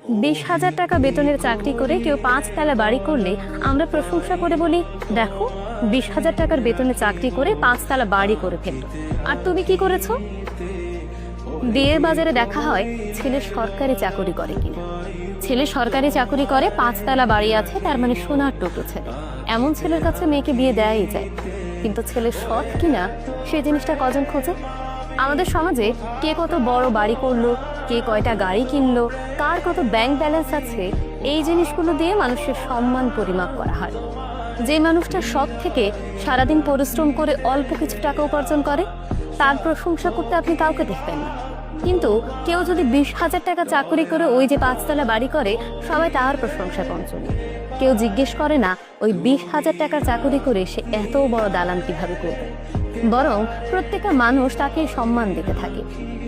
20,000 টাকা বেতনের চাকরি করে কেউ 5 তলা বাড়ি করলে আমরা প্রশংসা করে বলি, দেখো 20,000 টাকার বেতনে চাকরি করে 5 তলা বাড়ি করে ফেললো। আর তুমি কি করেছো? বিয়ের বাজারে দেখা হয় ছেলে সরকারি চাকরি করে কিনা। ছেলে সরকারি চাকরি করে, 5 তলা বাড়ি আছে, তার মানে সোনার টুকরো ছেলে। এমন ছেলের কাছে মেয়েকে বিয়ে দেয়াই যায়। কিন্তু ছেলে সৎ কিনা সেই জিনিসটা কজন খোঁজে? আমাদের সমাজে কে কত বড় বাড়ি করলো, কে কয়টা গাড়ি কিনলো, কার কত ব্যাংক ব্যালেন্স আছে, এই জিনিসগুলো দিয়ে মানুষের সম্মান পরিমাপ করা হয়। যে মানুষটা সৎ থেকে সারাদিন পরিশ্রম করে অল্প কিছু টাকা উপার্জন করে, তার প্রশংসা করতে আপনি কাউকে দেখবেন না। কিন্তু কেউ যদি 20,000 টাকা চাকরি করে ওই যে 5 তলা বাড়ি করে, সবাই তার প্রশংসা পঞ্চমী। কেউ জিজ্ঞেস করে না ওই 20,000 টাকার চাকরি করে সে এত বড় দালান কিভাবে করবে। বরং প্রত্যেকটা মানুষ তাকে সম্মান দিতে থাকে।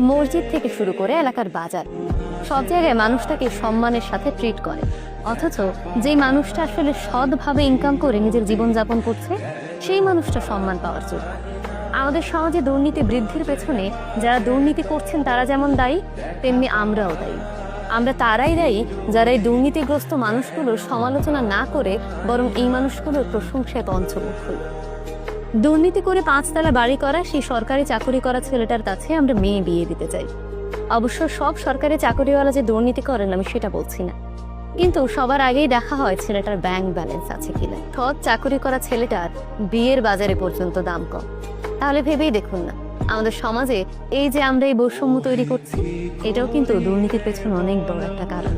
মসজিদ থেকে শুরু করে এলাকার বাজার, সব জায়গায় মানুষ তাকে সম্মানের সাথে ট্রিট করে। অথচ যে মানুষটা আসলে সৎভাবে ইনকাম করে নিজের জীবনযাপন করছে, সেই মানুষটা সম্মান পাওয়ার যোগ্য। আমাদের সমাজে দুর্নীতি বৃদ্ধির পেছনে যারা দুর্নীতি করছেন তারা যেমন দায়ী, তেমনি আমরাও দায়ী। আমরা তারাই দায়ী যারা এই দুর্নীতিগ্রস্ত মানুষগুলোর সমালোচনা না করে বরং এই মানুষগুলোর প্রশংসায় পঞ্চমুখ হই। দুর্নীতি করে 5 তলা বাড়ি করা সেই সরকারি চাকরি করা ছেলেটার কাছে আমরা মেয়ে বিয়ে দিতে চাই। অবশ্য সব সরকারি চাকরিওয়ালা যে দুর্নীতি করেন আমি সেটা বলছি না, কিন্তু সবার আগেই দেখা হয় ছেলেটার ব্যাংক ব্যালেন্স আছে কিনা। সৎ চাকরি করা ছেলেটার বিয়ের বাজারে পর্যন্ত দাম কম। তাহলে ভেবেই দেখুন না, আমাদের সমাজে এই যে আমরা এই বৈষম্য তৈরি করছি, এটাও কিন্তু দুর্নীতির পেছনে অনেক বড় একটা কারণ।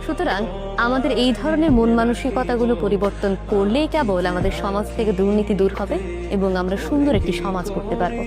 সুতরাং আমাদের এই ধরনের মন মানসিকতাগুলো পরিবর্তন করলেই কেবল আমাদের সমাজ থেকে দুর্নীতি দূর হবে এবং আমরা সুন্দর একটি সমাজ করতে পারবো।